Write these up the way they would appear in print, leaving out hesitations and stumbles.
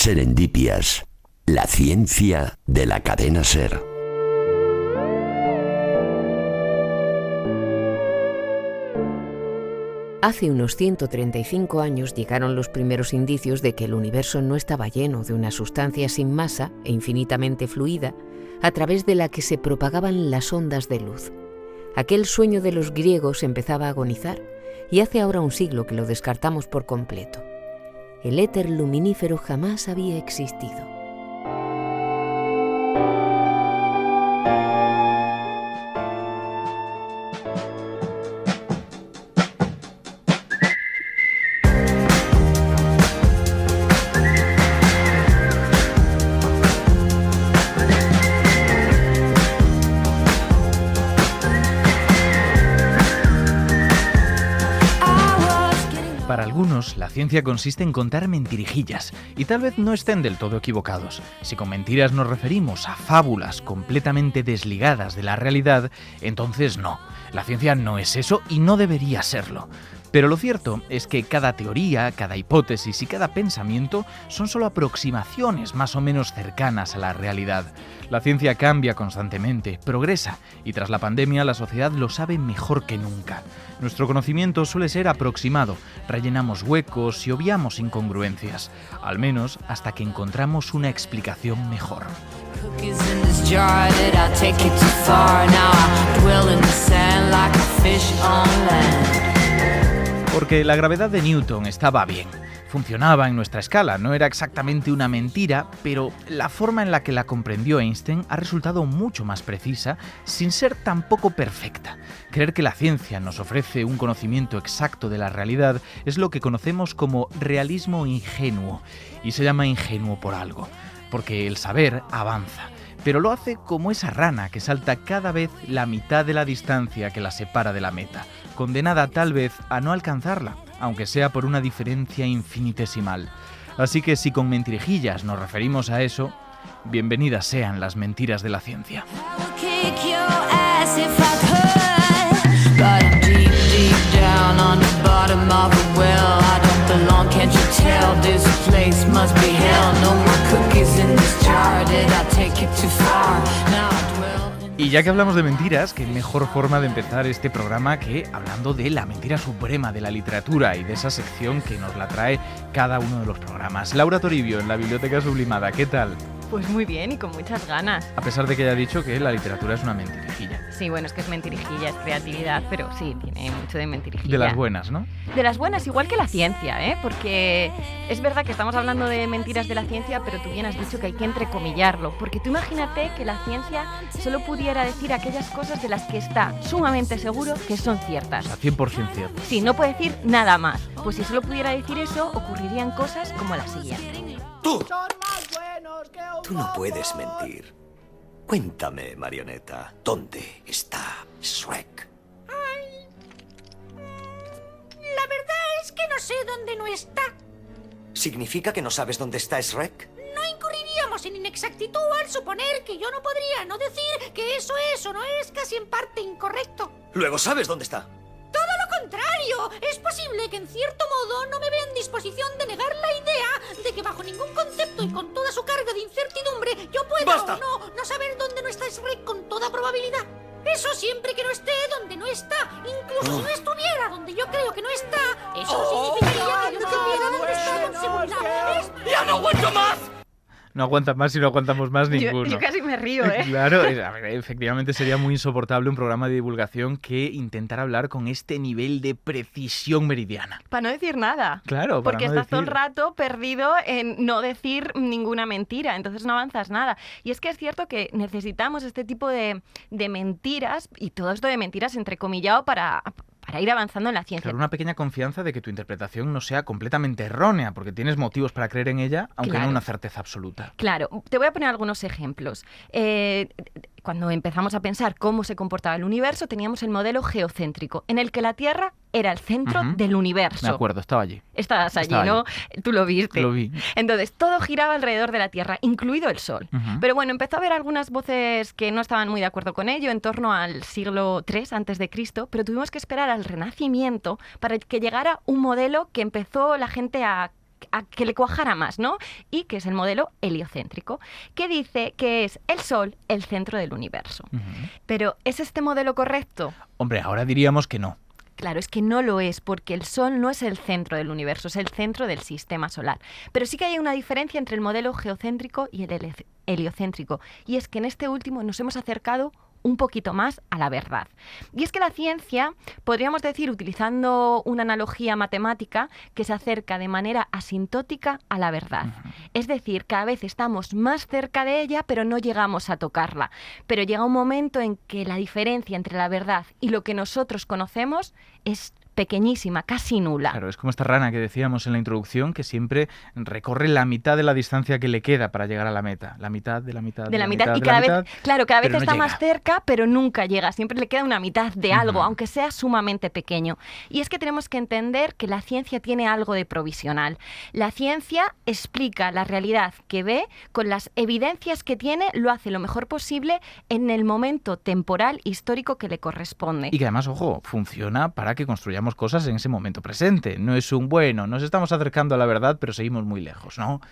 Serendipias, la ciencia de la cadena SER. Hace unos 135 años llegaron los primeros indicios de que el universo no estaba lleno de una sustancia sin masa e infinitamente fluida, a través de la que se propagaban las ondas de luz. Aquel sueño de los griegos empezaba a agonizar, y hace ahora un siglo que lo descartamos por completo. El éter luminífero jamás había existido. Para algunos, la ciencia consiste en contar mentirijillas, y tal vez no estén del todo equivocados. Si con mentiras nos referimos a fábulas completamente desligadas de la realidad, entonces no. La ciencia no es eso y no debería serlo. Pero lo cierto es que cada teoría, cada hipótesis y cada pensamiento son solo aproximaciones más o menos cercanas a la realidad. La ciencia cambia constantemente, progresa, y tras la pandemia la sociedad lo sabe mejor que nunca. Nuestro conocimiento suele ser aproximado, rellenamos huecos y obviamos incongruencias, al menos hasta que encontramos una explicación mejor. Porque la gravedad de Newton estaba bien, funcionaba en nuestra escala, no era exactamente una mentira, pero la forma en la que la comprendió Einstein ha resultado mucho más precisa, sin ser tampoco perfecta. Creer que la ciencia nos ofrece un conocimiento exacto de la realidad es lo que conocemos como realismo ingenuo, y se llama ingenuo por algo, porque el saber avanza. Pero lo hace como esa rana que salta cada vez la mitad de la distancia que la separa de la meta, condenada tal vez a no alcanzarla, aunque sea por una diferencia infinitesimal. Así que si con mentirijillas nos referimos a eso, bienvenidas sean las mentiras de la ciencia. Y ya que hablamos de mentiras, qué mejor forma de empezar este programa que hablando de la mentira suprema de la literatura y de esa sección que nos la trae cada uno de los programas. Laura Toribio, en la Biblioteca Sublimada, ¿qué tal? Pues muy bien y con muchas ganas. A pesar de que haya dicho que la literatura es una mentirijilla. Sí, bueno, es que es mentirijilla, es creatividad, pero sí, tiene mucho de mentirijilla. De las buenas, ¿no? De las buenas, igual que la ciencia, ¿eh? Porque es verdad que estamos hablando de mentiras de la ciencia, pero tú bien has dicho que hay que entrecomillarlo. Porque tú imagínate que la ciencia solo pudiera decir aquellas cosas de las que está sumamente seguro que son ciertas. O sea, 100% cierto. Sí, no puede decir nada más. Pues si solo pudiera decir eso, ocurrirían cosas como la siguiente. Tú no puedes mentir. Cuéntame, marioneta, ¿dónde está Shrek? La verdad es que no sé dónde no está. ¿Significa que no sabes dónde está Shrek? No incurriríamos en inexactitud al suponer que yo no podría no decir que eso es o no es casi en parte incorrecto. Luego sabes dónde está. Todo lo contrario. Es posible que en cierto modo no me vea en disposición de negar la idea de que bajo ningún concepto y con toda su carga de incertidumbre yo pueda ¡Basta! o no saber dónde no está Shrek con toda probabilidad. Eso siempre que no esté donde no está. Incluso si no estuviera donde yo creo que no está, eso significaría que yo no supiera dónde está con seguridad. ¡Ya no aguanto más! No aguantas más y no aguantamos más ninguno. Yo casi me río, ¿eh? Claro, a ver, efectivamente sería muy insoportable un programa de divulgación que intentara hablar con este nivel de precisión meridiana. Para no decir nada. Claro, para porque no estás todo el decir. rato perdido en no decir ninguna mentira, entonces no avanzas nada. Y es que es cierto que necesitamos este tipo de mentiras, y todo esto de mentiras entrecomillado para ir avanzando en la ciencia. Claro, una pequeña confianza de que tu interpretación no sea completamente errónea, porque tienes motivos para creer en ella, aunque Claro. no una certeza absoluta. Claro, te voy a poner algunos ejemplos. Cuando empezamos a pensar cómo se comportaba el universo, teníamos el modelo geocéntrico, en el que la Tierra era el centro del universo. De acuerdo, estaba allí. Estabas allí, Estaba ¿no? Tú lo viste. Lo vi. Entonces, todo giraba alrededor de la Tierra, incluido el Sol. Pero bueno, empezó a haber algunas voces que no estaban muy de acuerdo con ello en torno al siglo III a.C., pero tuvimos que esperar al Renacimiento para que llegara un modelo que empezó la gente a a que le cuajara más, ¿no? Y que es el modelo heliocéntrico, que dice que es el Sol el centro del universo. Pero ¿es este modelo correcto? Hombre, ahora diríamos que no. Claro, es que no lo es, porque el Sol no es el centro del universo, es el centro del sistema solar. Pero sí que hay una diferencia entre el modelo geocéntrico y el heliocéntrico, y es que en este último nos hemos acercado un poquito más a la verdad. Y es que la ciencia, podríamos decir, utilizando una analogía matemática, que se acerca de manera asintótica a la verdad. Es decir, cada vez estamos más cerca de ella, pero no llegamos a tocarla. Pero llega un momento en que la diferencia entre la verdad y lo que nosotros conocemos es pequeñísima, casi nula. Claro, es como esta rana que decíamos en la introducción, que siempre recorre la mitad de la distancia que le queda para llegar a la meta. La mitad de la mitad de la mitad. Y cada vez, claro, cada vez está más cerca, pero nunca llega. Siempre le queda una mitad de algo, aunque sea sumamente pequeño. Y es que tenemos que entender que la ciencia tiene algo de provisional. La ciencia explica la realidad que ve con las evidencias que tiene, lo hace lo mejor posible en el momento temporal histórico que le corresponde. Y que además, ojo, funciona para que construyamos cosas en ese momento presente. No es un bueno, nos estamos acercando a la verdad, pero seguimos muy lejos, ¿no?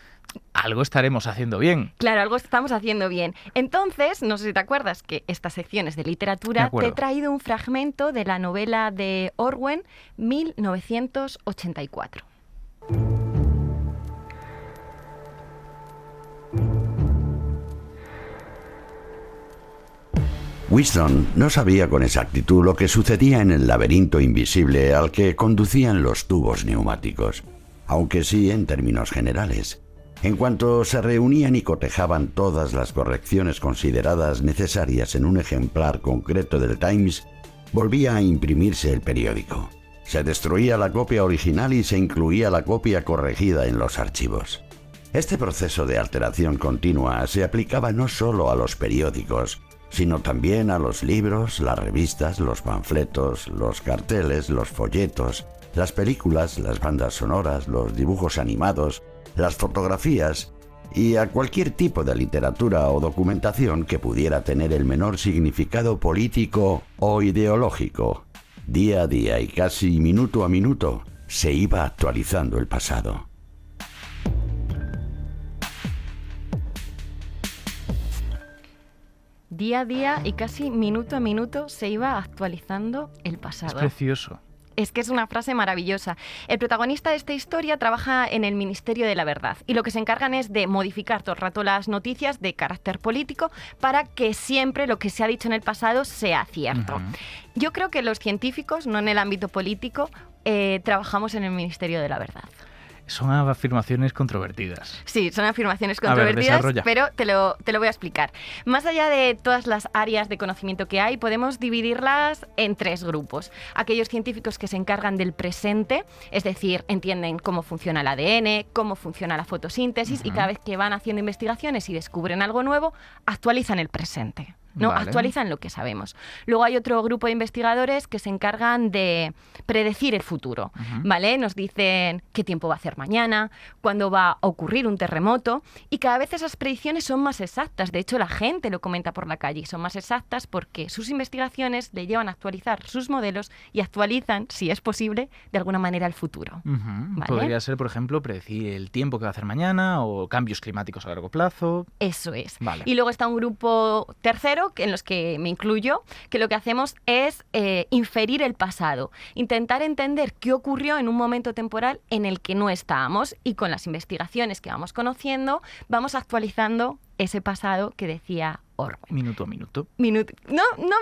Algo estaremos haciendo bien. Claro, algo estamos haciendo bien. Entonces, no sé si te acuerdas que estas secciones de literatura te he traído un fragmento de la novela de Orwell, 1984. Winston no sabía con exactitud lo que sucedía en el laberinto invisible al que conducían los tubos neumáticos, aunque sí en términos generales. En cuanto se reunían y cotejaban todas las correcciones consideradas necesarias en un ejemplar concreto del Times, volvía a imprimirse el periódico. Se destruía la copia original y se incluía la copia corregida en los archivos. Este proceso de alteración continua se aplicaba no solo a los periódicos, sino también a los libros, las revistas, los panfletos, los carteles, los folletos, las películas, las bandas sonoras, los dibujos animados, las fotografías y a cualquier tipo de literatura o documentación que pudiera tener el menor significado político o ideológico. Día a día y casi minuto a minuto se iba actualizando el pasado. Día a día y casi minuto a minuto se iba actualizando el pasado. Es precioso. Es que es una frase maravillosa. El protagonista de esta historia trabaja en el Ministerio de la Verdad y lo que se encargan es de modificar todo el rato las noticias de carácter político para que siempre lo que se ha dicho en el pasado sea cierto. Yo creo que los científicos, no en el ámbito político, trabajamos en el Ministerio de la Verdad. Son afirmaciones controvertidas. Sí, son afirmaciones controvertidas, a ver, pero te lo voy a explicar. Más allá de todas las áreas de conocimiento que hay, podemos dividirlas en tres grupos. Aquellos científicos que se encargan del presente, es decir, entienden cómo funciona el ADN, cómo funciona la fotosíntesis y cada vez que van haciendo investigaciones y descubren algo nuevo, actualizan el presente. ¿No? Vale. Actualizan lo que sabemos. Luego hay otro grupo de investigadores que se encargan de predecir el futuro, ¿vale? Nos dicen qué tiempo va a hacer mañana, cuándo va a ocurrir un terremoto y cada vez esas predicciones son más exactas. De hecho, la gente lo comenta por la calle y son más exactas porque sus investigaciones le llevan a actualizar sus modelos y actualizan, si es posible, de alguna manera el futuro. ¿Vale? Podría ser, por ejemplo, predecir el tiempo que va a hacer mañana o cambios climáticos a largo plazo. Eso es. Vale. Y luego está un grupo tercero, en los que me incluyo, que lo que hacemos es inferir el pasado, intentar entender qué ocurrió en un momento temporal en el que no estábamos y con las investigaciones que vamos conociendo vamos actualizando ese pasado que decía Orwell. Minuto a minuto. No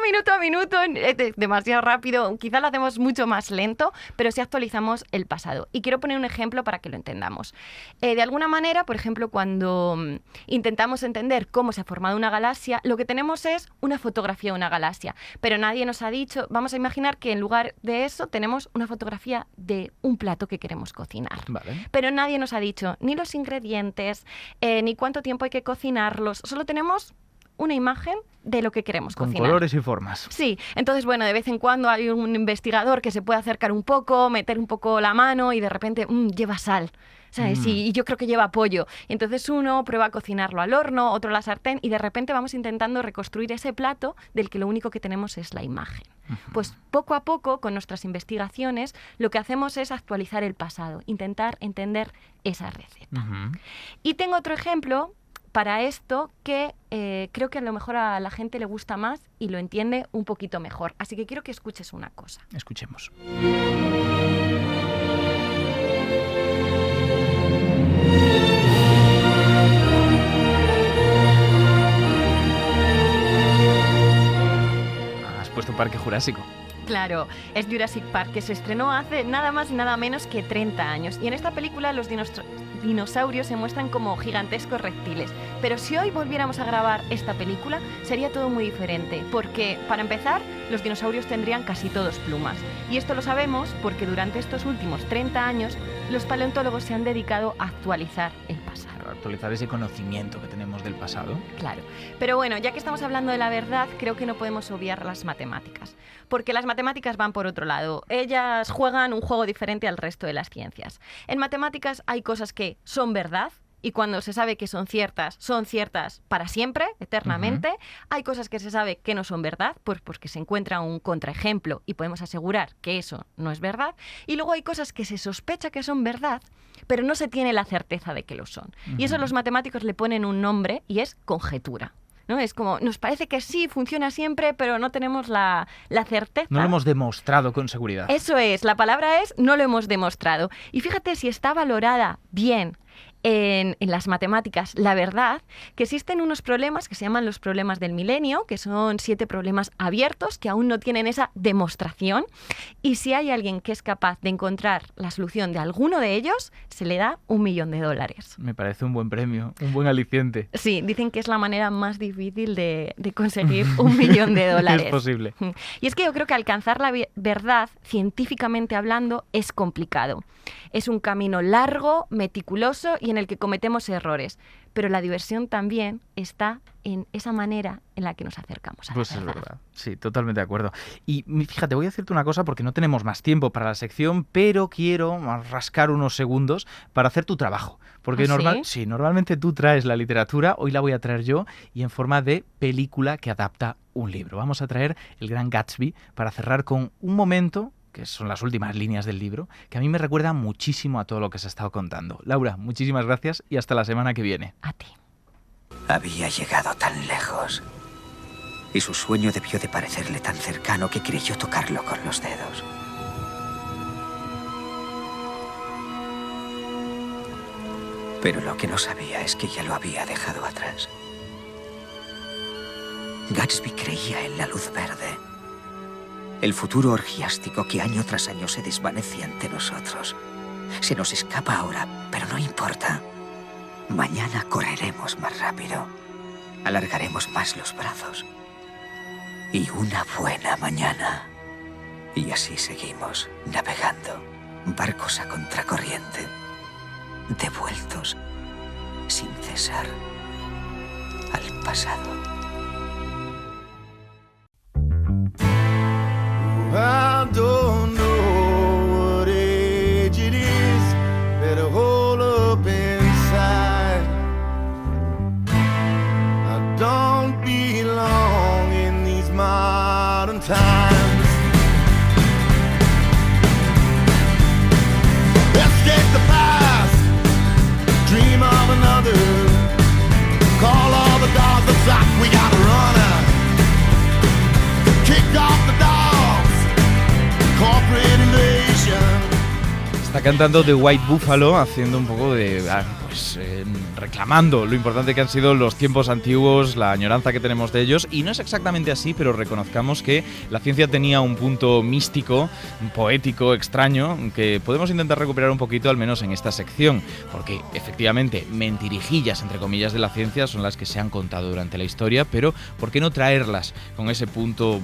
minuto a minuto, es demasiado rápido, quizás lo hacemos mucho más lento, pero sí actualizamos el pasado. Y quiero poner un ejemplo para que lo entendamos. De alguna manera, por ejemplo, cuando intentamos entender cómo se ha formado una galaxia, lo que tenemos es una fotografía de una galaxia, pero nadie nos ha dicho, vamos a imaginar que en lugar de eso tenemos una fotografía de un plato que queremos cocinar. Vale. Pero nadie nos ha dicho ni los ingredientes, ni cuánto tiempo hay que cocinarlos, solo tenemos una imagen de lo que queremos cocinar. Con colores y formas. Sí, entonces bueno, de vez en cuando hay un investigador que se puede acercar un poco, meter un poco la mano y de repente lleva sal. ¿sabes? Y yo creo que lleva pollo. Entonces uno prueba a cocinarlo al horno, otro a la sartén y de repente vamos intentando reconstruir ese plato del que lo único que tenemos es la imagen. Pues poco a poco, con nuestras investigaciones, lo que hacemos es actualizar el pasado, intentar entender esa receta. Y tengo otro ejemplo para esto que creo que a lo mejor a la gente le gusta más y lo entiende un poquito mejor. Así que quiero que escuches una cosa. Escuchemos. Has puesto un Parque Jurásico. Claro, es Jurassic Park, que se estrenó hace nada más y nada menos que 30 años. Y en esta película los dinosaurios se muestran como gigantescos reptiles. Pero si hoy volviéramos a grabar esta película, sería todo muy diferente. Porque, para empezar, los dinosaurios tendrían casi todos plumas. Y esto lo sabemos porque durante estos últimos 30 años, los paleontólogos se han dedicado a actualizar el pasado. Actualizar ese conocimiento que tenemos del pasado. Claro. Pero bueno, ya que estamos hablando de la verdad, creo que no podemos obviar las matemáticas. Porque las matemáticas van por otro lado. Ellas juegan un juego diferente al resto de las ciencias. En matemáticas hay cosas que son verdad, y cuando se sabe que son ciertas para siempre, eternamente. Hay cosas que se sabe que no son verdad, pues porque se encuentra un contraejemplo y podemos asegurar que eso no es verdad. Y luego hay cosas que se sospecha que son verdad, pero no se tiene la certeza de que lo son. Y eso los matemáticos le ponen un nombre y es conjetura, ¿no? Es como, nos parece que sí, funciona siempre, pero no tenemos la certeza. No lo hemos demostrado con seguridad. Eso es, la palabra es no lo hemos demostrado. Y fíjate si está valorada bien en las matemáticas la verdad, que existen unos problemas que se llaman los problemas del milenio, que son 7 problemas abiertos que aún no tienen esa demostración, y si hay alguien que es capaz de encontrar la solución de alguno de ellos, se le da $1 millón. Me parece un buen premio, un buen aliciente. Sí, dicen que es la manera más difícil de conseguir $1 millón. Es posible. Y es que yo creo que alcanzar la verdad, científicamente hablando, es complicado. Es un camino largo, meticuloso y en el que cometemos errores. Pero la diversión también está en esa manera en la que nos acercamos a la verdad. Pues es verdad, sí, totalmente de acuerdo. Y fíjate, voy a decirte una cosa porque no tenemos más tiempo para la sección, pero quiero rascar unos segundos para hacer tu trabajo. Porque normalmente tú traes la literatura, hoy la voy a traer yo y en forma de película que adapta un libro. Vamos a traer El Gran Gatsby para cerrar con un momento, que son las últimas líneas del libro, que a mí me recuerda muchísimo a todo lo que se ha estado contando. Laura, muchísimas gracias y hasta la semana que viene. A ti. Había llegado tan lejos y su sueño debió de parecerle tan cercano que creyó tocarlo con los dedos. Pero lo que no sabía es que ya lo había dejado atrás. Gatsby creía en la luz verde. El futuro orgiástico que año tras año se desvanece ante nosotros. Se nos escapa ahora, pero no importa. Mañana correremos más rápido. Alargaremos más los brazos. Y una buena mañana. Y así seguimos navegando. Barcos a contracorriente. Devueltos sin cesar al pasado. I don't know what age it is, better hold up inside. I don't belong in these modern times. Escape the past, dream of another. Call all the dogs that suck, we gotta run out. Kick off the dogs. Está cantando The White Buffalo, haciendo un poco de... reclamando lo importante que han sido los tiempos antiguos, la añoranza que tenemos de ellos, y no es exactamente así, pero reconozcamos que la ciencia tenía un punto místico, poético, extraño, que podemos intentar recuperar un poquito, al menos en esta sección, porque efectivamente mentirijillas, entre comillas, de la ciencia son las que se han contado durante la historia, pero ¿por qué no traerlas con ese punto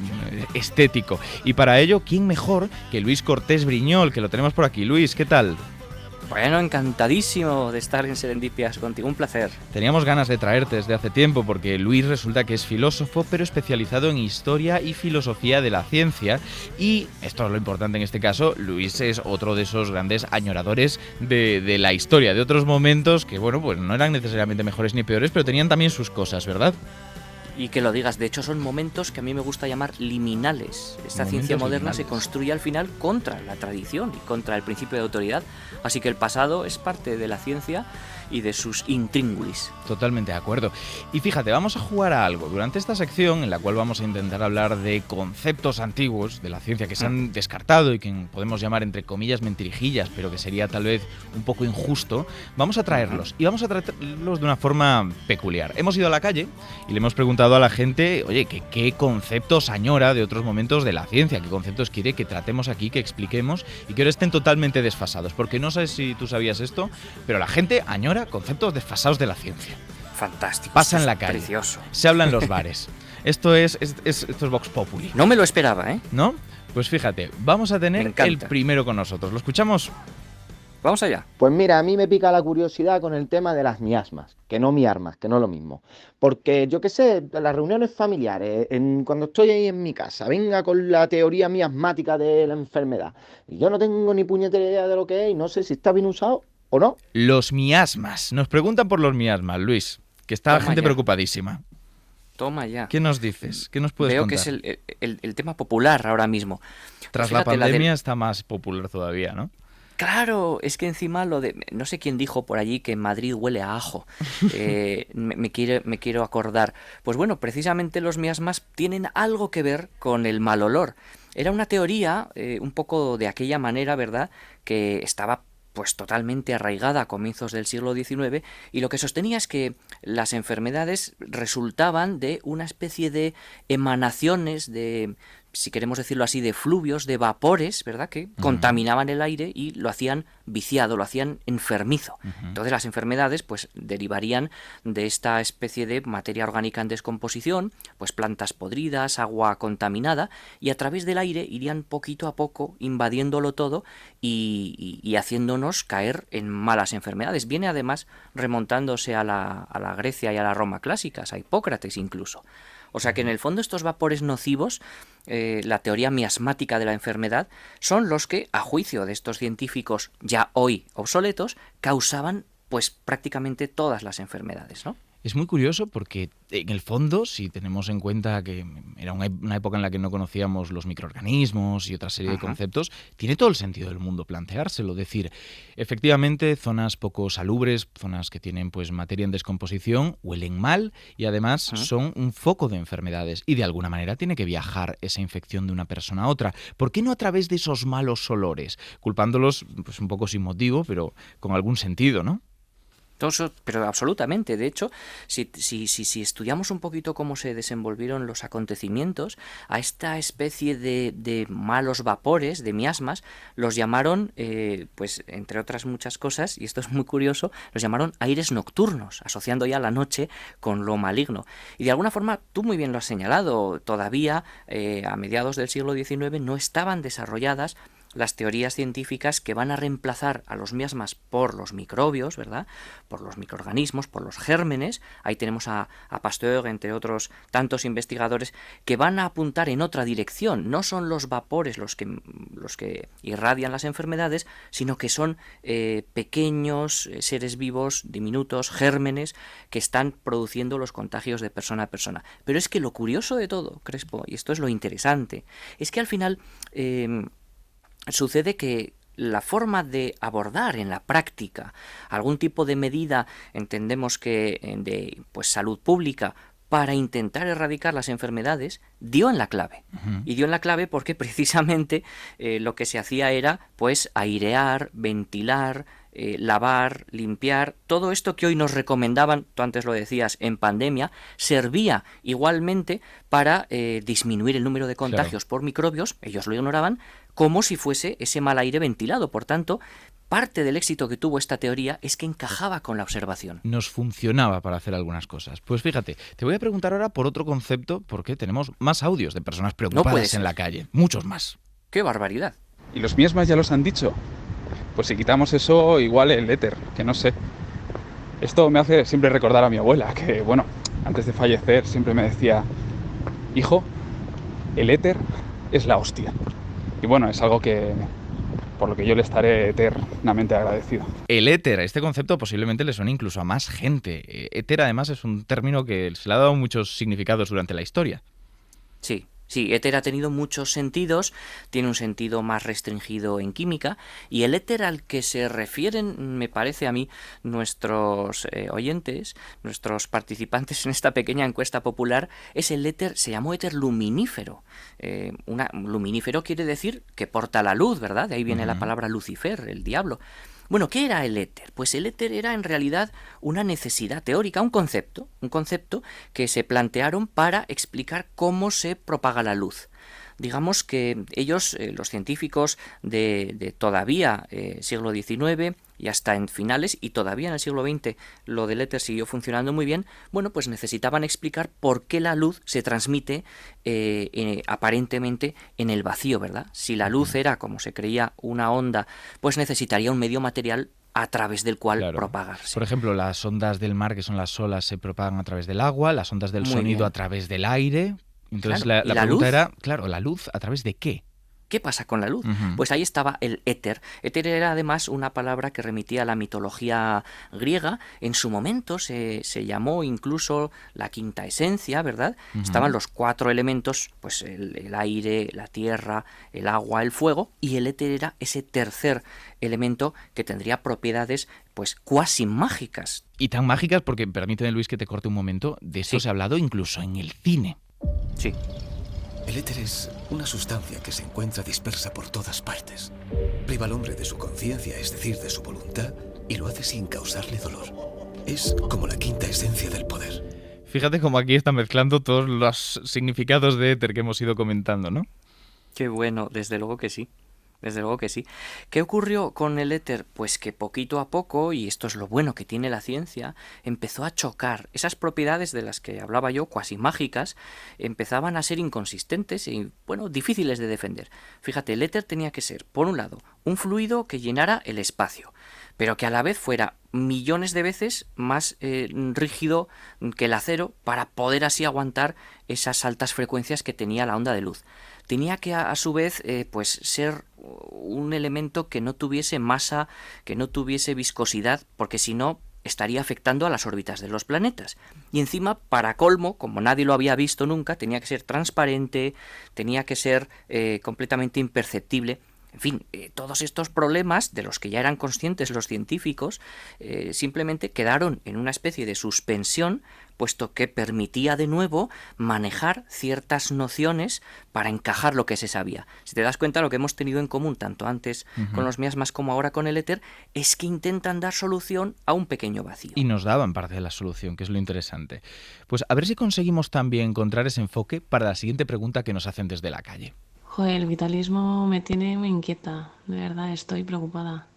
estético? Y para ello, ¿quién mejor que Luis Cortés Briñol, que lo tenemos por aquí? Luis, ¿qué tal? Bueno, encantadísimo de estar en Serendipias contigo, un placer. Teníamos ganas de traerte desde hace tiempo porque Luis resulta que es filósofo, pero especializado en historia y filosofía de la ciencia. Y, esto es lo importante en este caso, Luis es otro de esos grandes añoradores de la historia, de otros momentos que, bueno, pues no eran necesariamente mejores ni peores, pero tenían también sus cosas, ¿verdad? Y que lo digas, de hecho son momentos que a mí me gusta llamar liminales. Esta ciencia moderna se construye al final contra la tradición y contra el principio de autoridad. Así que el pasado es parte de la ciencia y de sus intríngulis. Totalmente de acuerdo. Y fíjate, vamos a jugar a algo. Durante esta sección, en la cual vamos a intentar hablar de conceptos antiguos de la ciencia que se han descartado y que podemos llamar entre comillas mentirijillas, pero que sería tal vez un poco injusto, vamos a traerlos. Y vamos a traerlos de una forma peculiar. Hemos ido a la calle y le hemos preguntado a la gente, oye, ¿qué conceptos añora de otros momentos de la ciencia? ¿Qué conceptos quiere que tratemos aquí, que expliquemos y que ahora estén totalmente desfasados? Porque no sé si tú sabías esto, pero la gente añora conceptos desfasados de la ciencia. Fantástico. Pasa en la calle. Precioso. Se habla en los bares. Esto es Vox Populi. No me lo esperaba, ¿eh? ¿No? Pues fíjate, vamos a tener el primero con nosotros. ¿Lo escuchamos? Vamos allá. Pues mira, a mí me pica la curiosidad con el tema de las miasmas, que no miarmas, que no es lo mismo. Porque yo qué sé, en las reuniones familiares, cuando estoy ahí en mi casa, venga con la teoría miasmática de la enfermedad, y yo no tengo ni puñetera idea de lo que es y no sé si está bien usado o no. Los miasmas. Nos preguntan por los miasmas, Luis, que está la gente preocupadísima. Toma ya. ¿Qué nos dices? ¿Qué nos puedes contar? Veo que es el tema popular ahora mismo. Tras la pandemia está más popular todavía, ¿no? Claro, es que encima lo de... No sé quién dijo por allí que en Madrid huele a ajo. Me quiero acordar. Pues bueno, precisamente los miasmas tienen algo que ver con el mal olor. Era una teoría un poco de aquella manera, ¿verdad?, que estaba pues totalmente arraigada a comienzos del siglo XIX, y lo que sostenía es que las enfermedades resultaban de una especie de emanaciones de, si queremos decirlo así, de fluvios, de vapores, ¿verdad?, que contaminaban el aire y lo hacían viciado, lo hacían enfermizo. Entonces las enfermedades pues derivarían de esta especie de materia orgánica en descomposición, pues plantas podridas, agua contaminada, y a través del aire irían poquito a poco invadiéndolo todo y haciéndonos caer en malas enfermedades. Viene además remontándose a la Grecia y a la Roma clásicas, a Hipócrates incluso. O sea que en el fondo estos vapores nocivos, la teoría miasmática de la enfermedad, son los que, a juicio de estos científicos ya hoy obsoletos, causaban pues prácticamente todas las enfermedades, ¿no? Es muy curioso porque, en el fondo, si tenemos en cuenta que era una época en la que no conocíamos los microorganismos y otra serie de conceptos, tiene todo el sentido del mundo planteárselo. Decir, efectivamente, zonas poco salubres, zonas que tienen pues materia en descomposición, huelen mal y además son un foco de enfermedades. Y de alguna manera tiene que viajar esa infección de una persona a otra. ¿Por qué no a través de esos malos olores? Culpándolos pues un poco sin motivo, pero con algún sentido, ¿no? Pero absolutamente. De hecho, si estudiamos un poquito cómo se desenvolvieron los acontecimientos, a esta especie de malos vapores, de miasmas, los llamaron, pues entre otras muchas cosas, y esto es muy curioso, los llamaron aires nocturnos, asociando ya la noche con lo maligno. Y de alguna forma, tú muy bien lo has señalado, todavía a mediados del siglo XIX no estaban desarrolladas las teorías científicas que van a reemplazar a los miasmas por los microbios, ¿verdad?, por los microorganismos, por los gérmenes. Ahí tenemos a Pasteur, entre otros tantos investigadores, que van a apuntar en otra dirección. No son los vapores los que irradian las enfermedades, sino que son pequeños seres vivos, diminutos, gérmenes, que están produciendo los contagios de persona a persona. Pero es que lo curioso de todo, Crespo, y esto es lo interesante, es que al final sucede que la forma de abordar en la práctica algún tipo de medida, entendemos que de pues salud pública, para intentar erradicar las enfermedades, dio en la clave. Y dio en la clave porque precisamente lo que se hacía era pues airear, ventilar, lavar, limpiar, todo esto que hoy nos recomendaban, tú antes lo decías, en pandemia, servía igualmente para disminuir el número de contagios por microbios, ellos lo ignoraban, como si fuese ese mal aire ventilado. Por tanto, parte del éxito que tuvo esta teoría es que encajaba con la observación. Nos funcionaba para hacer algunas cosas. Pues fíjate, te voy a preguntar ahora por otro concepto, porque tenemos más audios de personas preocupadas en la calle, muchos más. ¡Qué barbaridad! ¿Y los miasmas ya los han dicho? Pues si quitamos eso, igual el éter, que no sé. Esto me hace siempre recordar a mi abuela, que bueno, antes de fallecer siempre me decía: hijo, el éter es la hostia. Y bueno, es algo que por lo que yo le estaré eternamente agradecido. El éter, este concepto posiblemente le suene incluso a más gente. Éter además es un término que se le ha dado muchos significados durante la historia. Sí. Sí, éter ha tenido muchos sentidos, tiene un sentido más restringido en química, y el éter al que se refieren, me parece a mí, nuestros oyentes, nuestros participantes en esta pequeña encuesta popular, es el éter, se llamó éter luminífero. Luminífero quiere decir que porta la luz, ¿verdad? De ahí viene la palabra Lucifer, el diablo. Bueno, ¿qué era el éter? Pues el éter era en realidad una necesidad teórica, un concepto que se plantearon para explicar cómo se propaga la luz. Digamos que ellos, los científicos de todavía siglo XIX y hasta en finales, y todavía en el siglo XX lo del éter siguió funcionando muy bien, bueno, pues necesitaban explicar por qué la luz se transmite aparentemente en el vacío, ¿verdad? Si la luz era, como se creía, una onda, pues necesitaría un medio material a través del cual propagarse. Por ejemplo, las ondas del mar, que son las olas, se propagan a través del agua, las ondas del Muy sonido bien. a través del aire. Entonces Claro, la ¿y la pregunta luz? era, claro, ¿la luz a través de qué? ¿Qué pasa con la luz? Pues ahí estaba el éter. Éter era además una palabra que remitía a la mitología griega. En su momento se llamó incluso la quinta esencia, ¿verdad? Estaban los 4 elementos, pues el aire, la tierra, el agua, el fuego, y el éter era ese tercer elemento que tendría propiedades pues cuasi mágicas. Y tan mágicas porque, permíteme Luis que te corte un momento, de eso se ha hablado incluso en el cine. Sí. El éter es una sustancia que se encuentra dispersa por todas partes. Priva al hombre de su conciencia, es decir, de su voluntad, y lo hace sin causarle dolor. Es como la quinta esencia del poder. Fíjate cómo aquí está mezclando todos los significados de éter que hemos ido comentando, ¿no? Qué bueno, desde luego que sí. Desde luego que sí. ¿Qué ocurrió con el éter? Pues que poquito a poco, y esto es lo bueno que tiene la ciencia, empezó a chocar. Esas propiedades de las que hablaba yo, cuasi mágicas, empezaban a ser inconsistentes y, bueno, difíciles de defender. Fíjate, el éter tenía que ser, por un lado, un fluido que llenara el espacio, pero que a la vez fuera millones de veces más rígido que el acero para poder así aguantar esas altas frecuencias que tenía la onda de luz. Tenía que a su vez pues ser un elemento que no tuviese masa, que no tuviese viscosidad, porque si no estaría afectando a las órbitas de los planetas. Y encima, para colmo, como nadie lo había visto nunca, tenía que ser transparente, tenía que ser completamente imperceptible. En fin, todos estos problemas, de los que ya eran conscientes los científicos, simplemente quedaron en una especie de suspensión, puesto que permitía de nuevo manejar ciertas nociones para encajar lo que se sabía. Si te das cuenta, lo que hemos tenido en común, tanto antes con los miasmas como ahora con el éter, es que intentan dar solución a un pequeño vacío. Y nos daban parte de la solución, que es lo interesante. Pues a ver si conseguimos también encontrar ese enfoque para la siguiente pregunta que nos hacen desde la calle. Joder, el vitalismo me inquieta, de verdad, estoy preocupada.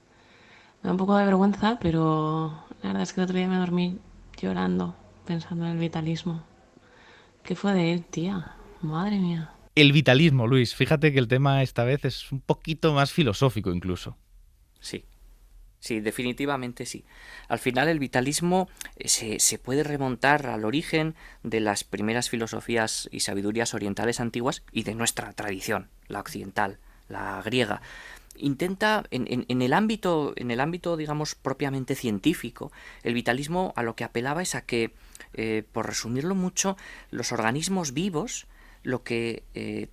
Me da un poco de vergüenza, pero la verdad es que el otro día me dormí llorando, pensando en el vitalismo. ¿Qué fue de él, tía? Madre mía. El vitalismo, Luis. Fíjate que el tema esta vez es un poquito más filosófico incluso. Sí. Sí, definitivamente sí. Al final el vitalismo se puede remontar al origen de las primeras filosofías y sabidurías orientales antiguas y de nuestra tradición, la occidental, la griega. Intenta, en el ámbito, digamos, propiamente científico, el vitalismo a lo que apelaba es a que, por resumirlo mucho, los organismos vivos lo que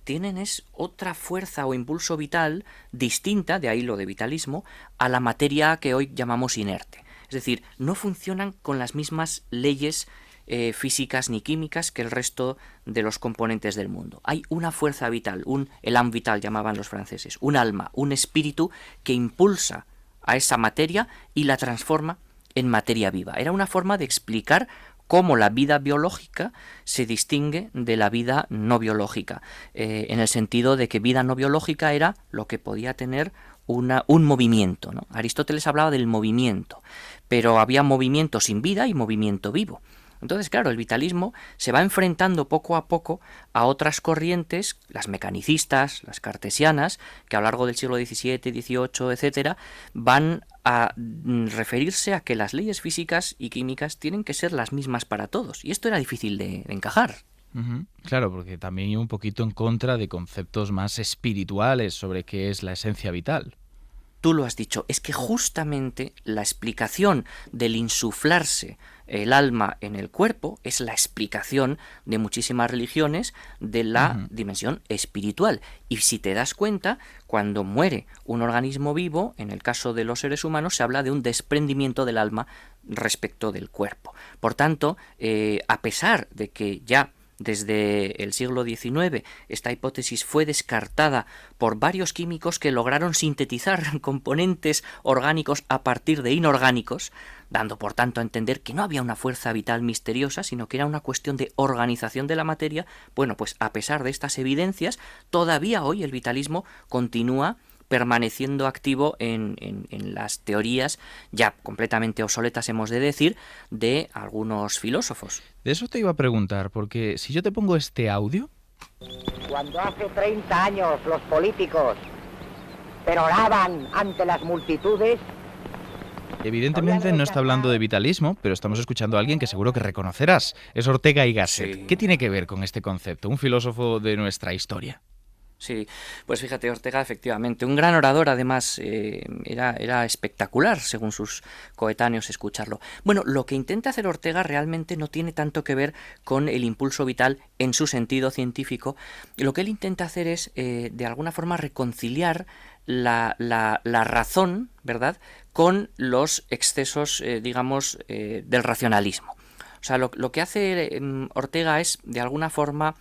tienen es otra fuerza o impulso vital distinta, de ahí lo de vitalismo, a la materia que hoy llamamos inerte. Es decir, no funcionan con las mismas leyes físicas ni químicas que el resto de los componentes del mundo. Hay una fuerza vital, un élan vital llamaban los franceses, un alma, un espíritu que impulsa a esa materia y la transforma en materia viva. Era una forma de explicar cómo la vida biológica se distingue de la vida no biológica, en el sentido de que vida no biológica era lo que podía tener un movimiento, ¿no? Aristóteles hablaba del movimiento, pero había movimiento sin vida y movimiento vivo. Entonces, claro, el vitalismo se va enfrentando poco a poco a otras corrientes, las mecanicistas, las cartesianas, que a lo largo del siglo XVII, XVIII, etcétera, van a referirse a que las leyes físicas y químicas tienen que ser las mismas para todos. Y esto era difícil de encajar. Claro, porque también iba un poquito en contra de conceptos más espirituales sobre qué es la esencia vital. Tú lo has dicho, es que justamente la explicación del insuflarse el alma en el cuerpo es la explicación de muchísimas religiones de la dimensión espiritual. Y si te das cuenta, cuando muere un organismo vivo, en el caso de los seres humanos, se habla de un desprendimiento del alma respecto del cuerpo. Por tanto, a pesar de que ya desde el siglo XIX esta hipótesis fue descartada por varios químicos que lograron sintetizar componentes orgánicos a partir de inorgánicos, dando por tanto a entender que no había una fuerza vital misteriosa, sino que era una cuestión de organización de la materia. Bueno, pues a pesar de estas evidencias, todavía hoy el vitalismo continúa permaneciendo activo en las teorías ya completamente obsoletas, hemos de decir, de algunos filósofos. De eso te iba a preguntar, porque si yo te pongo este audio... Cuando hace 30 años los políticos peroraban ante las multitudes... Evidentemente no está hablando de vitalismo, pero estamos escuchando a alguien que seguro que reconocerás. Es Ortega y Gasset. Sí. ¿Qué tiene que ver con este concepto? Un filósofo de nuestra historia. Sí, pues fíjate, Ortega, efectivamente, un gran orador, además, era espectacular, según sus coetáneos, escucharlo. Bueno, lo que intenta hacer Ortega realmente no tiene tanto que ver con el impulso vital en su sentido científico. Lo que él intenta hacer es, de alguna forma, reconciliar la razón, ¿verdad?, con los excesos, digamos, del racionalismo. O sea, lo que hace Ortega es, de alguna forma,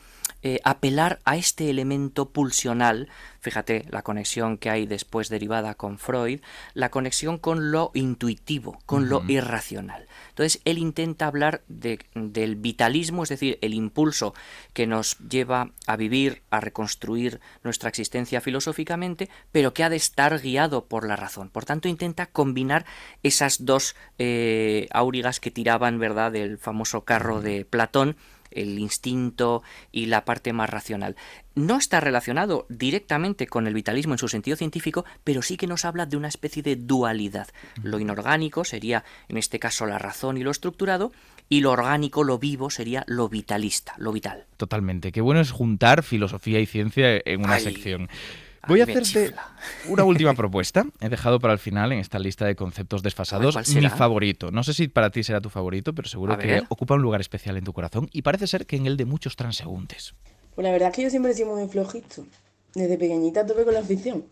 apelar a este elemento pulsional, fíjate la conexión que hay después derivada con Freud, la conexión con lo intuitivo, con lo irracional. Entonces él intenta hablar del vitalismo, es decir, el impulso que nos lleva a vivir, a reconstruir nuestra existencia filosóficamente, pero que ha de estar guiado por la razón. Por tanto, intenta combinar esas dos aurigas que tiraban, ¿verdad?, del famoso carro de Platón, el instinto y la parte más racional. No está relacionado directamente con el vitalismo en su sentido científico, pero sí que nos habla de una especie de dualidad. Lo inorgánico sería, en este caso, la razón y lo estructurado, y lo orgánico, lo vivo, sería lo vitalista, lo vital. Totalmente. Qué bueno es juntar filosofía y ciencia en una sección. Voy a hacerte una última propuesta. He dejado para el final, en esta lista de conceptos desfasados, mi favorito. No sé si para ti será tu favorito, pero seguro que ocupa un lugar especial en tu corazón y parece ser que en el de muchos transeúntes. Pues la verdad es que yo siempre he sido muy flojito. Desde pequeñita tope con la ficción.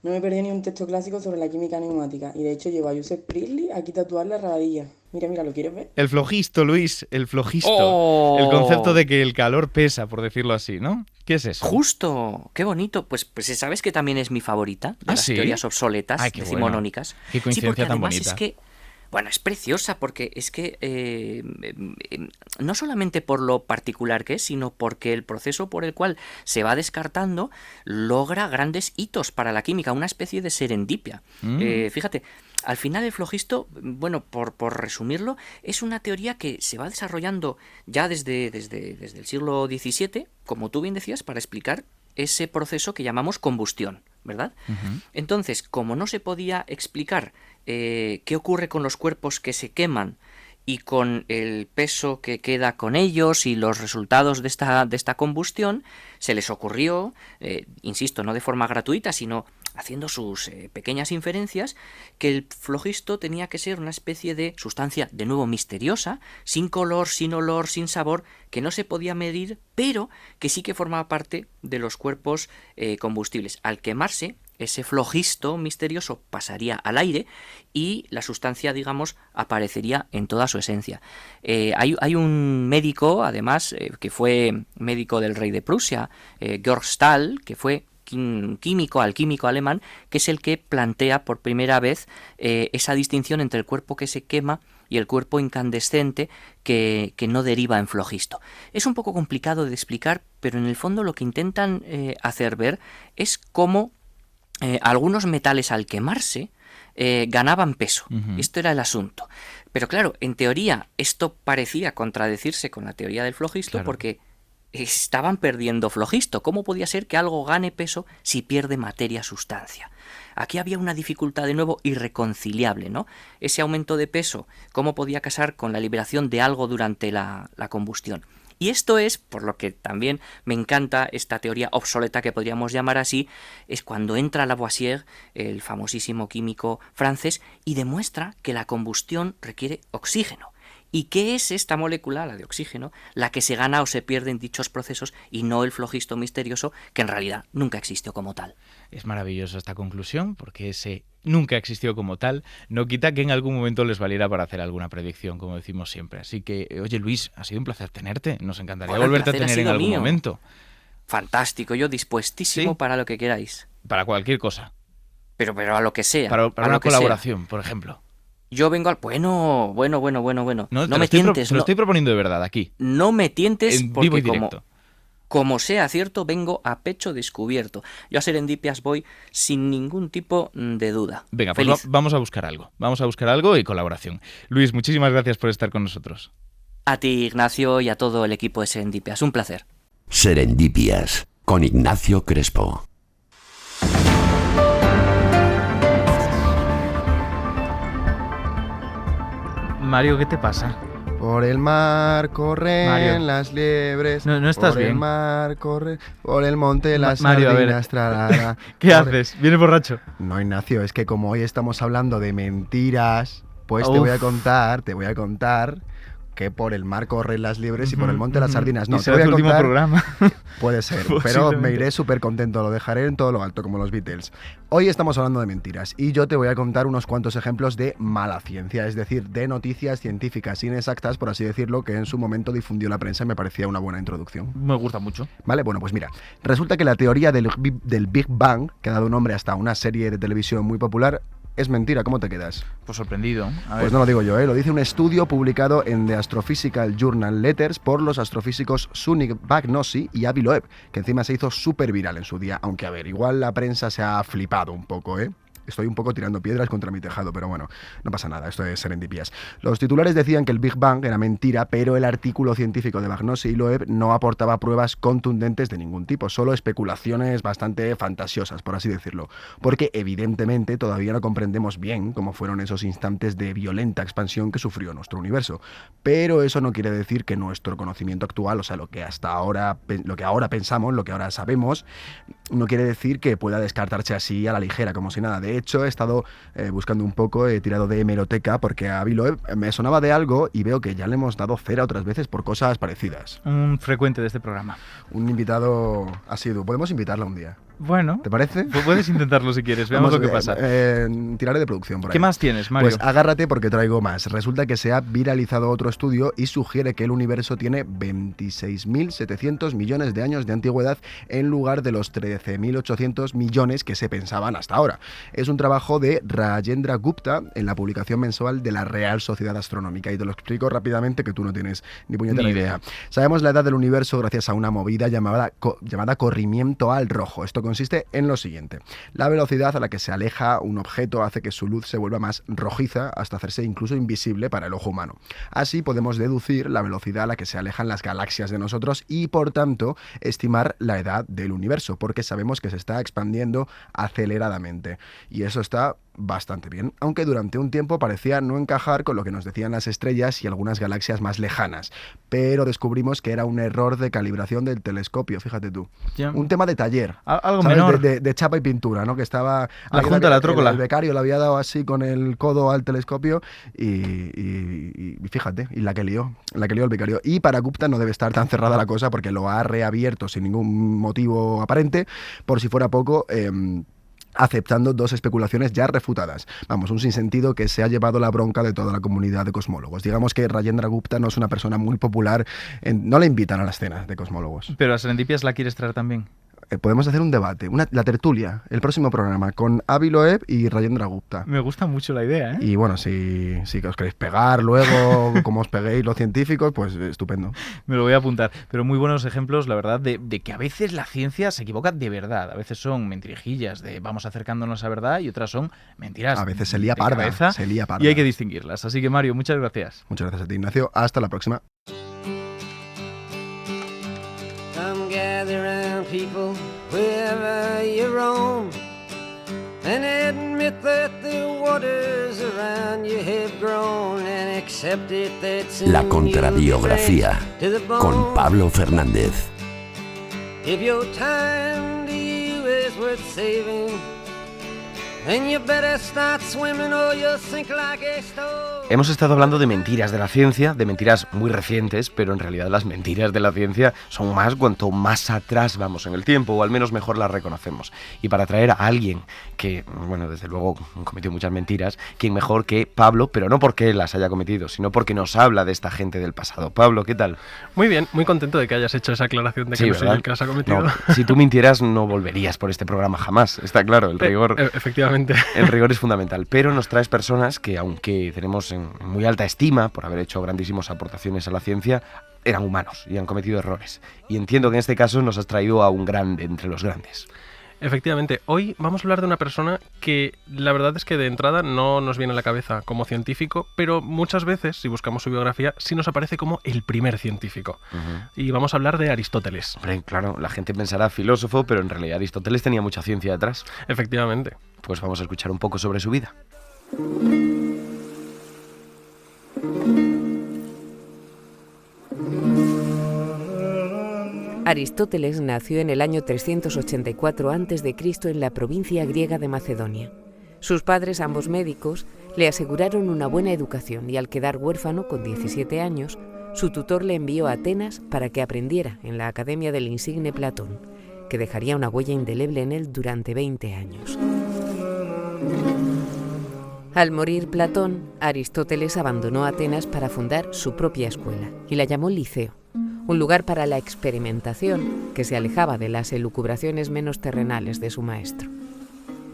No me perdí ni un texto clásico sobre la química neumática. Y de hecho llevo a Joseph Priestley aquí tatuar la rabadilla. Mira, ¿lo quieres ver? El flojisto, Luis, el flojisto. ¡Oh! El concepto de que el calor pesa, por decirlo así, ¿no? ¿Qué es eso? Justo, qué bonito. Pues sabes que también es mi favorita de las teorías obsoletas, decimonónicas. Bueno. Qué coincidencia tan bonita. Es que, bueno, es preciosa porque es que no solamente por lo particular que es, sino porque el proceso por el cual se va descartando logra grandes hitos para la química, una especie de serendipia. Fíjate, al final el flojisto, bueno, por resumirlo, es una teoría que se va desarrollando ya desde el siglo XVII, como tú bien decías, para explicar ese proceso que llamamos combustión, ¿verdad? Entonces, como no se podía explicar qué ocurre con los cuerpos que se queman y con el peso que queda con ellos y los resultados de esta combustión, se les ocurrió, insisto, no de forma gratuita, sino haciendo sus pequeñas inferencias, que el flojisto tenía que ser una especie de sustancia, de nuevo misteriosa, sin color, sin olor, sin sabor, que no se podía medir, pero que sí que formaba parte de los cuerpos combustibles. Al quemarse, ese flojisto misterioso pasaría al aire y la sustancia, digamos, aparecería en toda su esencia. Hay un médico, además, que fue médico del rey de Prusia, Georg Stahl, que fue alquímico alemán, que es el que plantea por primera vez esa distinción entre el cuerpo que se quema y el cuerpo incandescente que no deriva en flojisto. Es un poco complicado de explicar, pero en el fondo lo que intentan hacer ver es cómo algunos metales al quemarse ganaban peso. Esto era el asunto. Pero claro, en teoría esto parecía contradecirse con la teoría del flogisto, porque estaban perdiendo flogisto. ¿Cómo podía ser que algo gane peso si pierde materia, sustancia? Aquí había una dificultad de nuevo irreconciliable, ¿no? Ese aumento de peso, ¿cómo podía casar con la liberación de algo durante la combustión? Y esto es, por lo que también me encanta esta teoría obsoleta que podríamos llamar así, es cuando entra Lavoisier, el famosísimo químico francés, y demuestra que la combustión requiere oxígeno. ¿Y qué es esta molécula, la de oxígeno, la que se gana o se pierde en dichos procesos y no el flogisto misterioso que en realidad nunca existió como tal? Es maravilloso esta conclusión, porque ese nunca existió como tal no quita que en algún momento les valiera para hacer alguna predicción, como decimos siempre. Así que, oye Luis, ha sido un placer tenerte. Nos encantaría volverte a tener en algún momento. Fantástico, yo dispuestísimo para lo que queráis. Para cualquier cosa. Pero a lo que sea. Para una colaboración, por ejemplo. Yo vengo al... Bueno. No me tientes. Te lo estoy proponiendo de verdad aquí. No me tientes en porque vivo y directo. Como sea cierto, vengo a pecho descubierto. Yo a Serendipias voy sin ningún tipo de duda. Venga, pues vamos a buscar algo. Vamos a buscar algo y colaboración. Luis, muchísimas gracias por estar con nosotros. A ti, Ignacio, y a todo el equipo de Serendipias. Un placer. Serendipias, con Ignacio Crespo. Mario, ¿qué te pasa? Por el mar corren Mario. las liebres. No estás por bien. El mar corre, por el monte las Mario, sardinas. Trarara. ¿Qué haces? ¿Vienes borracho? No, Ignacio, es que como hoy estamos hablando de mentiras, pues te voy a contar que por el mar corren las liebres y por el monte las sardinas. No, ¿Y será tu último programa? Puede ser, pero me iré súper contento, lo dejaré en todo lo alto, como los Beatles. Hoy estamos hablando de mentiras y yo te voy a contar unos cuantos ejemplos de mala ciencia, es decir, de noticias científicas inexactas, por así decirlo, que en su momento difundió la prensa y me parecía una buena introducción. Me gusta mucho. Vale, bueno, pues mira, resulta que la teoría del Big Bang, que ha dado nombre hasta a una serie de televisión muy popular, es mentira. ¿Cómo te quedas? Pues sorprendido. Pues no lo digo yo, lo dice un estudio publicado en The Astrophysical Journal Letters por los astrofísicos Sunny Vagnozzi y Avi Loeb, que encima se hizo súper viral en su día, aunque a ver, igual la prensa se ha flipado un poco, Estoy un poco tirando piedras contra mi tejado, pero bueno, no pasa nada, esto es Serendipias. Los titulares decían que el Big Bang era mentira, pero el artículo científico de Vagnozzi y Loeb no aportaba pruebas contundentes de ningún tipo, solo especulaciones bastante fantasiosas, por así decirlo, porque evidentemente todavía no comprendemos bien cómo fueron esos instantes de violenta expansión que sufrió nuestro universo. Pero eso no quiere decir que nuestro conocimiento actual, o sea, lo que ahora pensamos, lo que ahora sabemos, no quiere decir que pueda descartarse así a la ligera, como si nada. De hecho, he estado buscando un poco, he tirado de hemeroteca porque a Avi Loeb me sonaba de algo y veo que ya le hemos dado cera otras veces por cosas parecidas. Un frecuente de este programa. Un invitado asiduo. Podemos invitarla un día. Bueno. ¿Te parece? Pues puedes intentarlo si quieres, veamos lo que pasa. Tiraré de producción por ahí. ¿Qué más tienes, Mario? Pues agárrate porque traigo más. Resulta que se ha viralizado otro estudio y sugiere que el universo tiene 26.700 millones de años de antigüedad en lugar de los 13.800 millones que se pensaban hasta ahora. Es un trabajo de Rajendra Gupta en la publicación mensual de la Real Sociedad Astronómica y te lo explico rápidamente que tú no tienes ni puñetera idea. Sabemos la edad del universo gracias a una movida llamada corrimiento al rojo. Esto consiste en lo siguiente: la velocidad a la que se aleja un objeto hace que su luz se vuelva más rojiza hasta hacerse incluso invisible para el ojo humano. Así podemos deducir la velocidad a la que se alejan las galaxias de nosotros y por tanto estimar la edad del universo, porque sabemos que se está expandiendo aceleradamente y eso está bastante bien, aunque durante un tiempo parecía no encajar con lo que nos decían las estrellas y algunas galaxias más lejanas, pero descubrimos que era un error de calibración del telescopio, fíjate tú. Ya. Un tema de taller. Algo ¿sabes? menor. De chapa y pintura, ¿no? Que estaba... La junta de la trócola. El becario le había dado así con el codo al telescopio y fíjate, y la que lió el becario. Y para Gupta no debe estar tan cerrada la cosa porque lo ha reabierto sin ningún motivo aparente, por si fuera poco... aceptando dos especulaciones ya refutadas. Vamos, un sinsentido que se ha llevado la bronca de toda la comunidad de cosmólogos. Digamos que Rajendra Gupta no es una persona muy popular, no le invitan a la escena de cosmólogos. Pero a Serendipias la quieres traer también. podemos hacer un debate, la tertulia, el próximo programa, con Avi Loeb y Rajendra Gupta. Me gusta mucho la idea, ¿eh? Y bueno, si que os queréis pegar luego, como os peguéis los científicos, pues estupendo. Me lo voy a apuntar. Pero muy buenos ejemplos, la verdad, de que a veces la ciencia se equivoca de verdad. A veces son mentirijillas de vamos acercándonos a verdad y otras son mentiras. A veces se lía parda. Y hay que distinguirlas. Así que, Mario, muchas gracias. Muchas gracias a ti, Ignacio. Hasta la próxima. Come gather round, people, wherever you roam, and admit that the waters around you have grown, and accept it that soon La contrabiografía to the bone. con Pablo Fernández. If your time to you is worth saving, then you better start swimming or you'll sink like a stone. Hemos estado hablando de mentiras de la ciencia, de mentiras muy recientes, pero en realidad las mentiras de la ciencia son más cuanto más atrás vamos en el tiempo, o al menos mejor las reconocemos. Y para traer a alguien que, bueno, desde luego cometió muchas mentiras, ¿quién mejor que Pablo? Pero no porque él las haya cometido, sino porque nos habla de esta gente del pasado. Pablo, ¿qué tal? Muy bien, muy contento de que hayas hecho esa aclaración de que no soy el que las ha cometido. No, si tú mintieras no volverías por este programa jamás, está claro, el rigor... Efectivamente. El rigor es fundamental, pero nos traes personas que, aunque tenemos en muy alta estima por haber hecho grandísimas aportaciones a la ciencia, eran humanos y han cometido errores. Y entiendo que en este caso nos has traído a un grande entre los grandes. Efectivamente, hoy vamos a hablar de una persona que la verdad es que de entrada no nos viene a la cabeza como científico, pero muchas veces, si buscamos su biografía, sí nos aparece como el primer científico. Y vamos a hablar de Aristóteles. Hombre, claro, la gente pensará filósofo, pero en realidad Aristóteles tenía mucha ciencia detrás. Efectivamente. Pues vamos a escuchar un poco sobre su vida. Aristóteles nació en el año 384 a.C. en la provincia griega de Macedonia. Sus padres, ambos médicos, le aseguraron una buena educación y al quedar huérfano con 17 años, su tutor le envió a Atenas para que aprendiera en la academia del insigne Platón, que dejaría una huella indeleble en él durante 20 años. Al morir Platón, Aristóteles abandonó Atenas para fundar su propia escuela y la llamó Liceo, un lugar para la experimentación que se alejaba de las elucubraciones menos terrenales de su maestro.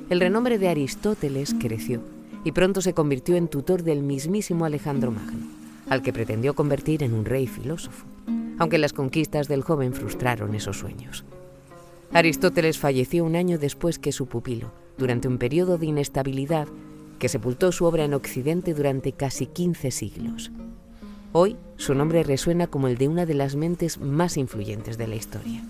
El renombre de Aristóteles creció y pronto se convirtió en tutor del mismísimo Alejandro Magno, al que pretendió convertir en un rey filósofo, aunque las conquistas del joven frustraron esos sueños. Aristóteles falleció un año después que su pupilo, durante un periodo de inestabilidad que sepultó su obra en Occidente durante casi 15 siglos. Hoy, su nombre resuena como el de una de las mentes más influyentes de la historia.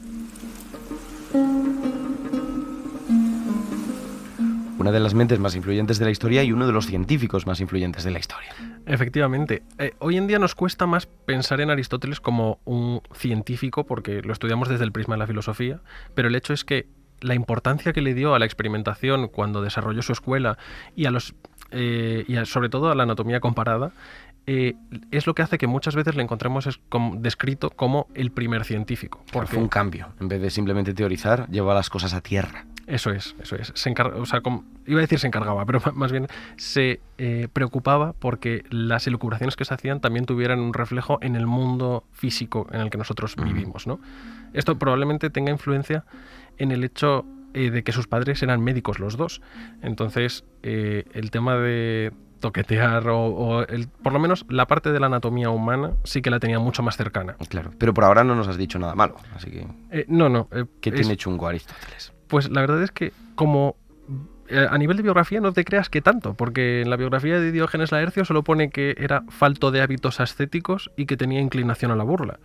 Una de las mentes más influyentes de la historia y uno de los científicos más influyentes de la historia. Efectivamente. Hoy en día nos cuesta más pensar en Aristóteles como un científico porque lo estudiamos desde el prisma de la filosofía, pero el hecho es que la importancia que le dio a la experimentación cuando desarrolló su escuela y sobre todo a la anatomía comparada, es lo que hace que muchas veces le encontremos descrito como el primer científico. Porque fue un cambio. En vez de simplemente teorizar, llevaba las cosas a tierra. Eso es. Iba a decir se encargaba, pero más bien se preocupaba porque las elucubraciones que se hacían también tuvieran un reflejo en el mundo físico en el que nosotros vivimos, ¿no? Esto probablemente tenga influencia en el hecho de que sus padres eran médicos los dos. Entonces, el tema de toquetear por lo menos la parte de la anatomía humana sí que la tenía mucho más cercana. Claro, pero por ahora no nos has dicho nada malo, así que... No. ¿Qué tiene chungo Aristóteles? Pues la verdad es que como a nivel de biografía no te creas que tanto, porque en la biografía de Diógenes Laercio solo pone que era falto de hábitos ascéticos y que tenía inclinación a la burla.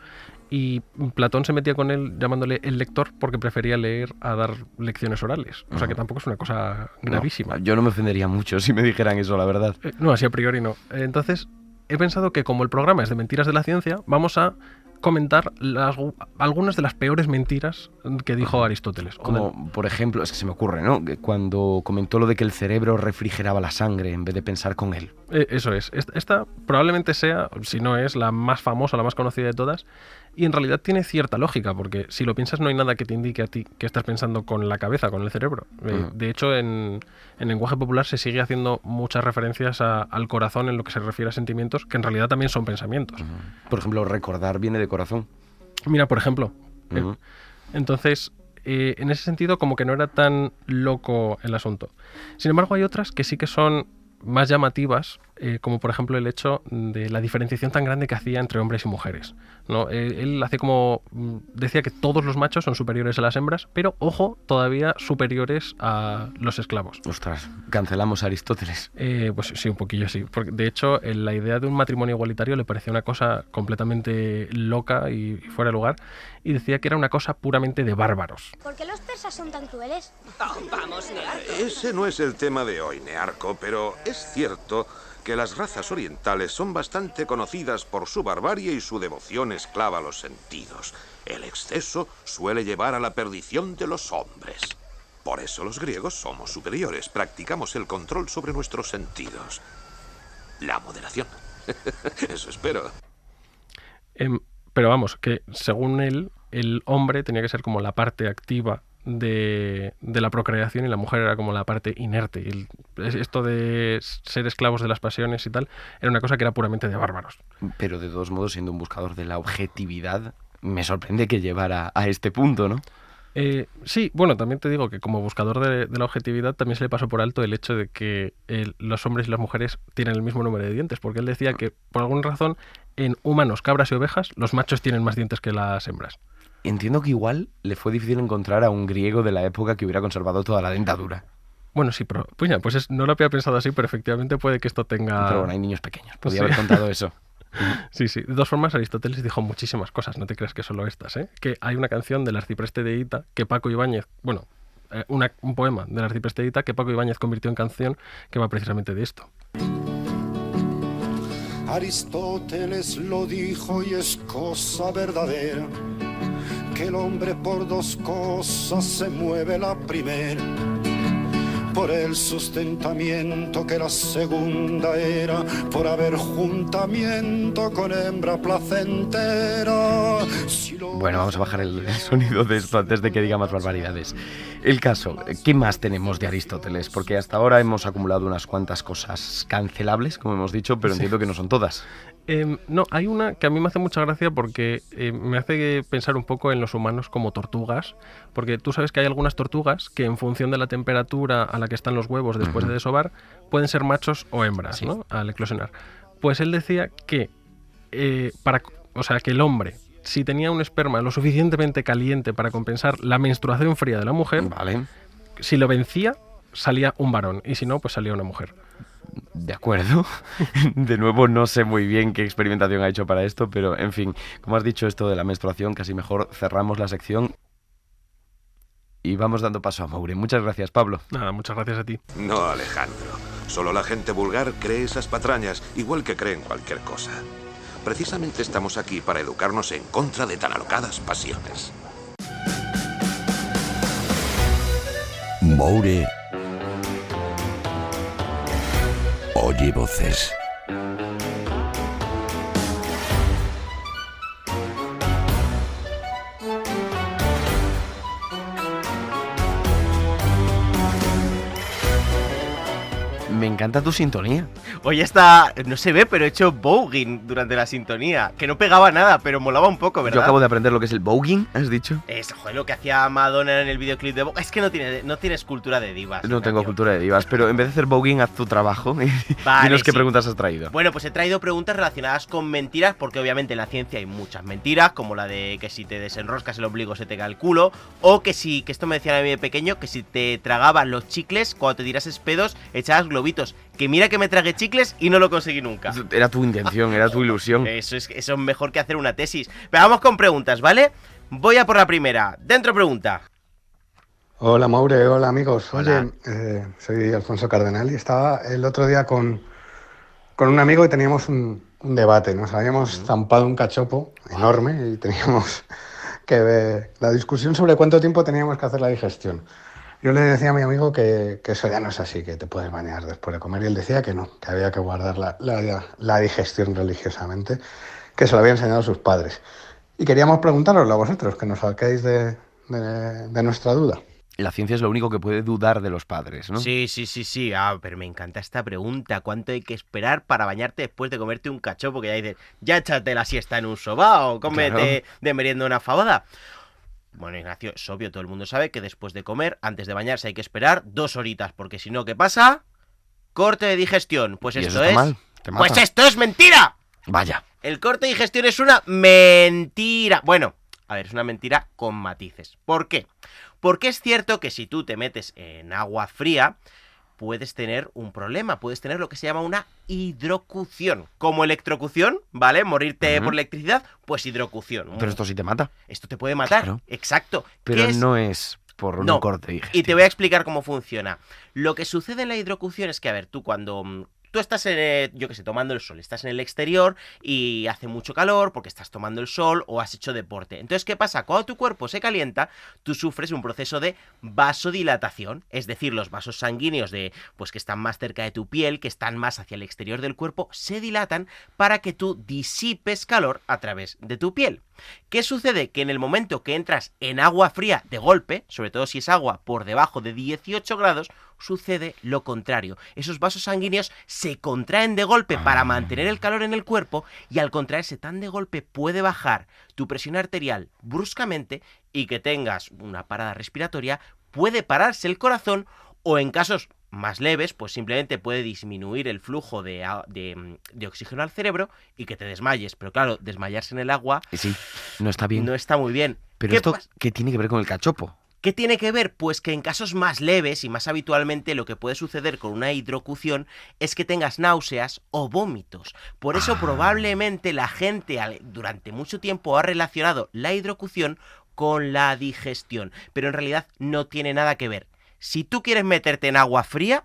Y Platón se metía con él llamándole el lector porque prefería leer a dar lecciones orales. O sea que tampoco es una cosa gravísima. No, yo no me ofendería mucho si me dijeran eso, la verdad. No, así a priori no. Entonces, he pensado que como el programa es de mentiras de la ciencia, vamos a comentar algunas de las peores mentiras que dijo Aristóteles. Como, por ejemplo, es que se me ocurre, ¿no? Cuando comentó lo de que el cerebro refrigeraba la sangre en vez de pensar con él. Eso es. Esta probablemente sea, si no es, la más famosa, la más conocida de todas. Y en realidad tiene cierta lógica, porque si lo piensas no hay nada que te indique a ti que estás pensando con la cabeza, con el cerebro. De hecho, en lenguaje popular se sigue haciendo muchas referencias al corazón en lo que se refiere a sentimientos, que en realidad también son pensamientos. Por ejemplo, recordar viene de corazón. Mira, por ejemplo. Entonces, en ese sentido como que no era tan loco el asunto. Sin embargo, hay otras que sí que son más llamativas, como por ejemplo el hecho de la diferenciación tan grande que hacía entre hombres y mujeres, ¿no? Él hace como decía que todos los machos son superiores a las hembras, pero ojo, todavía superiores a los esclavos. Ostras, cancelamos a Aristóteles. Pues sí, un poquillo sí, porque de hecho la idea de un matrimonio igualitario le parecía una cosa completamente loca y fuera de lugar, y decía que era una cosa puramente de bárbaros. ¿Por qué los persas son tan crueles? Vamos, Nearco. Ese no es el tema de hoy, Nearco, pero es cierto que las razas orientales son bastante conocidas por su barbarie y su devoción esclava a los sentidos. El exceso suele llevar a la perdición de los hombres. Por eso los griegos somos superiores, practicamos el control sobre nuestros sentidos. La moderación. Eso espero. Pero vamos, que según él, el hombre tenía que ser como la parte activa de la procreación y la mujer era como la parte inerte. Y esto de ser esclavos de las pasiones y tal era una cosa que era puramente de bárbaros. Pero de todos modos, siendo un buscador de la objetividad, me sorprende que llevara a este punto, ¿no? Sí, bueno, también te digo que como buscador de la objetividad también se le pasó por alto el hecho de que los hombres y las mujeres tienen el mismo número de dientes, porque él decía que por alguna razón en humanos, cabras y ovejas los machos tienen más dientes que las hembras. Entiendo que igual le fue difícil encontrar a un griego de la época que hubiera conservado toda la dentadura. Bueno, sí, pero pues no lo había pensado así, pero efectivamente puede que esto tenga... Pero bueno, hay niños pequeños, podría haber contado eso. Sí. De todas formas, Aristóteles dijo muchísimas cosas, no te creas que solo estas, ¿eh? Que hay una canción del arcipreste de Hita que Paco Ibáñez, un poema del arcipreste de Hita que Paco Ibáñez convirtió en canción que va precisamente de esto. Aristóteles lo dijo y es cosa verdadera, que el hombre por dos cosas se mueve: la primera por el sustentamiento, que la segunda era por haber juntamiento con hembra placentera. Bueno, vamos a bajar el sonido de esto antes de que diga más barbaridades. El caso, ¿qué más tenemos de Aristóteles? Porque hasta ahora hemos acumulado unas cuantas cosas cancelables, como hemos dicho, pero entiendo que no son todas. No, hay una que a mí me hace mucha gracia porque me hace pensar un poco en los humanos como tortugas, porque tú sabes que hay algunas tortugas que en función de la temperatura a la que están los huevos después de desovar, pueden ser machos o hembras, sí, ¿no? Al eclosionar. Pues él decía que, que el hombre, si tenía un esperma lo suficientemente caliente para compensar la menstruación fría de la mujer, vale, si lo vencía, salía un varón, y si no, pues salía una mujer. De acuerdo. De nuevo, no sé muy bien qué experimentación ha hecho para esto, pero en fin, como has dicho esto de la menstruación, casi mejor cerramos la sección y vamos dando paso a Moure. Muchas gracias, Pablo. Nada, muchas gracias a ti. No, Alejandro. Solo la gente vulgar cree esas patrañas, igual que creen cualquier cosa. Precisamente estamos aquí para educarnos en contra de tan alocadas pasiones. Moure oye voces. Me encanta tu sintonía. Hoy está, no se ve, pero he hecho voguing durante la sintonía, que no pegaba nada, pero molaba un poco, ¿verdad? Yo acabo de aprender lo que es el voguing, ¿has dicho? Es, joder, lo que hacía Madonna en el videoclip de Vogue. Es que no tienes cultura de divas. No tengo cultura de divas, pero en vez de hacer voguing, haz tu trabajo y vale, dinos qué sí. preguntas has traído. Bueno, pues he traído preguntas relacionadas con mentiras, porque obviamente en la ciencia hay muchas mentiras, como la de que si te desenroscas el ombligo se te cae el culo, o que esto me decían a mí de pequeño, que si te tragabas los chicles, cuando te tirases pedos, echabas globitos. Que mira que me tragué chicles y no lo conseguí nunca. Era tu intención, era tu ilusión. Eso es mejor que hacer una tesis. Pero vamos con preguntas, ¿vale? Voy a por la primera. Dentro pregunta. Hola Maure, hola amigos. Hola. Oye, soy Alfonso Cardenal y estaba el otro día con un amigo y teníamos un debate. Nos habíamos zampado un cachopo enorme y teníamos que ver la discusión sobre cuánto tiempo teníamos que hacer la digestión. Yo le decía a mi amigo que eso ya no es así, que te puedes bañar después de comer, y él decía que no, que había que guardar la digestión religiosamente, que se lo habían enseñado sus padres. Y queríamos preguntaroslo a vosotros, que nos saquéis de nuestra duda. La ciencia es lo único que puede dudar de los padres, ¿no? Sí. Pero me encanta esta pregunta. ¿Cuánto hay que esperar para bañarte después de comerte un cachopo? Que ya dices, ya échate la siesta en un sofá o cómete de merienda una fabada. Bueno, Ignacio, es obvio, todo el mundo sabe que después de comer, antes de bañarse hay que esperar 2 horitas, porque si no, ¿qué pasa? Corte de digestión. Pues ¿Y esto eso está es... mal? ¿Te mata? ¡Pues esto es mentira! Vaya. El corte de digestión es una mentira. Bueno, a ver, es una mentira con matices. ¿Por qué? Porque es cierto que si tú te metes en agua fría, puedes tener un problema, puedes tener lo que se llama una hidrocución. Como electrocución, ¿vale? Morirte por electricidad, pues hidrocución. Pero esto sí te mata. Esto te puede matar, Claro. exacto. Pero ¿Qué es? no es por un corte digestivo. Y te voy a explicar cómo funciona. Lo que sucede en la hidrocución es que, a ver, tú cuando... Tú estás, yo qué sé, tomando el sol, estás en el exterior y hace mucho calor porque estás tomando el sol o has hecho deporte. Entonces, ¿qué pasa? Cuando tu cuerpo se calienta, tú sufres un proceso de vasodilatación, es decir, los vasos sanguíneos pues que están más cerca de tu piel, que están más hacia el exterior del cuerpo, se dilatan para que tú disipes calor a través de tu piel. ¿Qué sucede? Que en el momento que entras en agua fría de golpe, sobre todo si es agua por debajo de 18 grados, sucede lo contrario. Esos vasos sanguíneos se contraen de golpe para mantener el calor en el cuerpo y al contraerse tan de golpe puede bajar tu presión arterial bruscamente y que tengas una parada respiratoria, puede pararse el corazón o en casos más leves, pues simplemente puede disminuir el flujo de oxígeno al cerebro y que te desmayes. Pero claro, desmayarse en el agua... Sí, no está bien. No está muy bien. Pero esto, ¿qué tiene que ver con el cachopo? ¿Qué tiene que ver? Pues que en casos más leves y más habitualmente lo que puede suceder con una hidrocución es que tengas náuseas o vómitos. Por eso probablemente la gente durante mucho tiempo ha relacionado la hidrocución con la digestión. Pero en realidad no tiene nada que ver. Si tú quieres meterte en agua fría,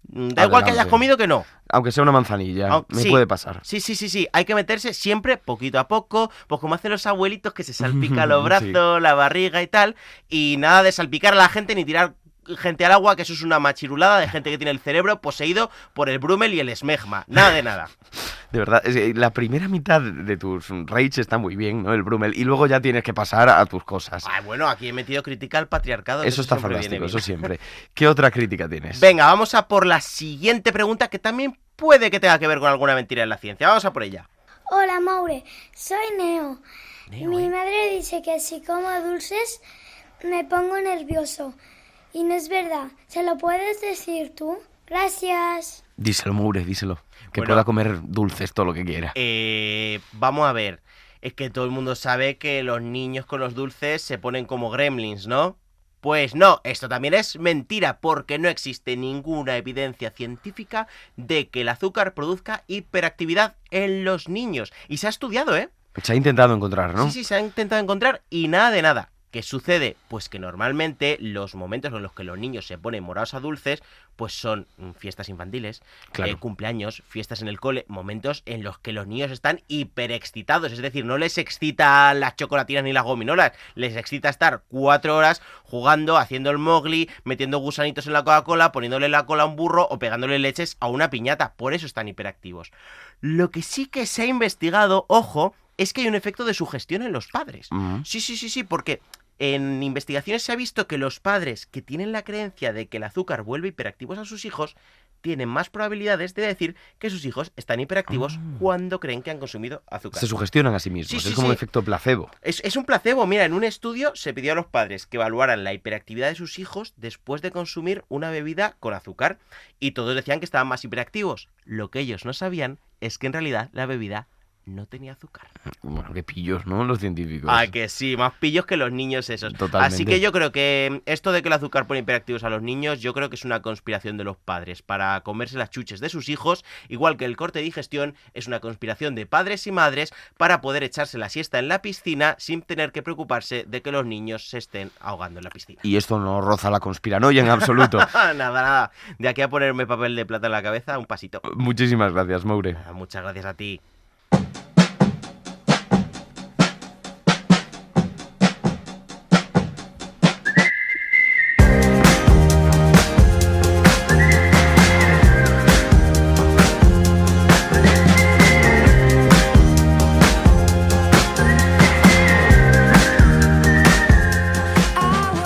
da igual que hayas comido que no. Aunque sea una manzanilla, me puede pasar. Sí. Hay que meterse siempre poquito a poco, pues como hacen los abuelitos que se salpican los brazos, la barriga y tal. Y nada de salpicar a la gente ni tirar gente al agua, que eso es una machirulada de gente que tiene el cerebro poseído por el Brumel y el esmegma. Nada de nada. De verdad, la primera mitad de tus rage está muy bien, ¿no? El Brumel. Y luego ya tienes que pasar a tus cosas. Bueno, aquí he metido crítica al patriarcado. Eso está fantástico, eso siempre. ¿Qué otra crítica tienes? Venga, vamos a por la siguiente pregunta que también puede que tenga que ver con alguna mentira en la ciencia. Vamos a por ella. Hola, Maure. Soy Neo. Mi madre dice que si como dulces me pongo nervioso. Y no es verdad. ¿Se lo puedes decir tú? Gracias. Díselo, Maure, díselo. Que Bueno, pueda comer dulces todo lo que quiera. Vamos a ver. Es que todo el mundo sabe que los niños con los dulces se ponen como gremlins, ¿no? Pues no, esto también es mentira, porque no existe ninguna evidencia científica de que el azúcar produzca hiperactividad en los niños. Y se ha estudiado, ¿eh? Se ha intentado encontrar, ¿no? Sí, se ha intentado encontrar y nada de nada. ¿Qué sucede? Pues que normalmente los momentos en los que los niños se ponen morados a dulces, pues son fiestas infantiles, Claro. cumpleaños, fiestas en el cole, momentos en los que los niños están hiperexcitados, es decir, no les excitan las chocolatinas ni las gominolas, les excita estar 4 horas jugando, haciendo el mogli, metiendo gusanitos en la Coca-Cola, poniéndole la cola a un burro o pegándole leches a una piñata, por eso están hiperactivos. Lo que sí que se ha investigado, ojo, es que hay un efecto de sugestión en los padres. Sí, porque en investigaciones se ha visto que los padres que tienen la creencia de que el azúcar vuelve hiperactivos a sus hijos tienen más probabilidades de decir que sus hijos están hiperactivos cuando creen que han consumido azúcar. Se sugestionan a sí mismos, Sí, es como sí. un efecto placebo. Es un placebo. Mira, en un estudio se pidió a los padres que evaluaran la hiperactividad de sus hijos después de consumir una bebida con azúcar y todos decían que estaban más hiperactivos. Lo que ellos no sabían es que en realidad la bebida no tenía azúcar. Bueno, qué pillos, ¿no? Los científicos. Ah, que sí, más pillos que los niños esos. Totalmente. Así que yo creo que esto de que el azúcar pone hiperactivos a los niños, yo creo que es una conspiración de los padres para comerse las chuches de sus hijos, igual que el corte de digestión es una conspiración de padres y madres para poder echarse la siesta en la piscina sin tener que preocuparse de que los niños se estén ahogando en la piscina. Y esto no roza la conspiranoia en absoluto. Nada. De aquí a ponerme papel de plata en la cabeza, un pasito. Muchísimas gracias, Maure. Muchas gracias a ti.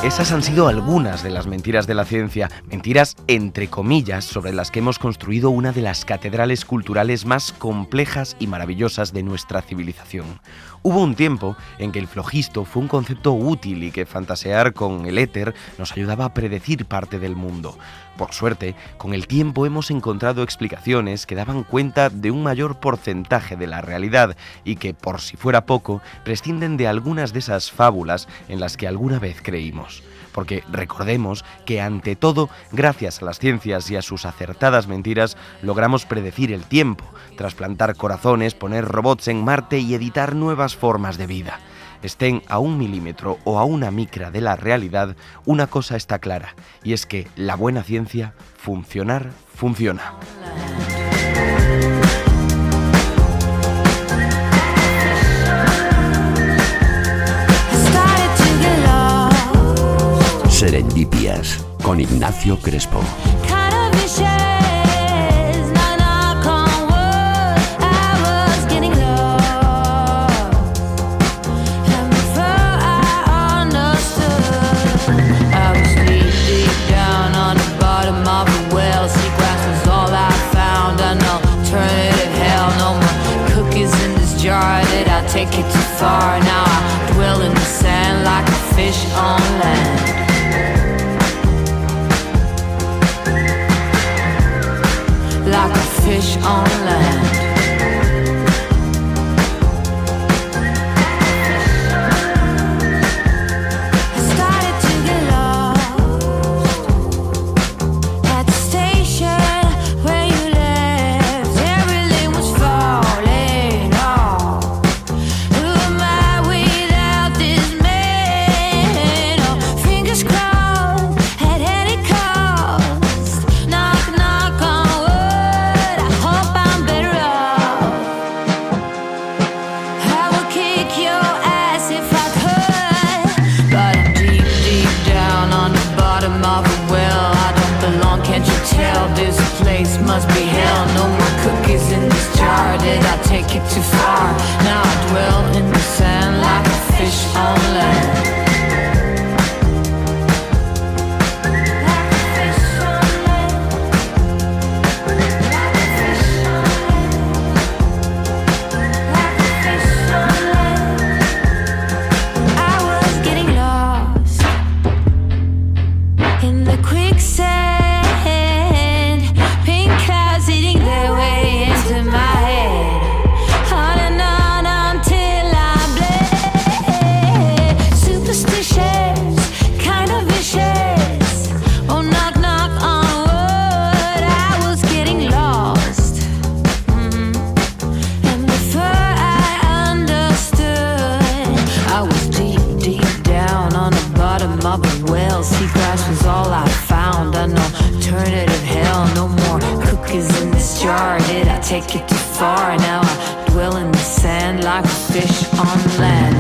Esas han sido algunas de las mentiras de la ciencia, mentiras entre comillas, sobre las que hemos construido una de las catedrales culturales más complejas y maravillosas de nuestra civilización. Hubo un tiempo en que el flojisto fue un concepto útil y que fantasear con el éter nos ayudaba a predecir parte del mundo. Por suerte, con el tiempo hemos encontrado explicaciones que daban cuenta de un mayor porcentaje de la realidad y que, por si fuera poco, prescinden de algunas de esas fábulas en las que alguna vez creímos. Porque recordemos que, ante todo, gracias a las ciencias y a sus acertadas mentiras, logramos predecir el tiempo, trasplantar corazones, poner robots en Marte y editar nuevas formas de vida. Estén a 1 milímetro o a 1 micra de la realidad, una cosa está clara, y es que la buena ciencia, funcionar, funciona. Serendipias, con Ignacio Crespo. Take it too far, now I dwell in the sand like a fish on land. Like a fish on land. Must be hell, no more cookies in this jar. Did I take it too far? Now I dwell in the sand like a fish on land. Take it too far, now I dwell in the sand like a fish on land.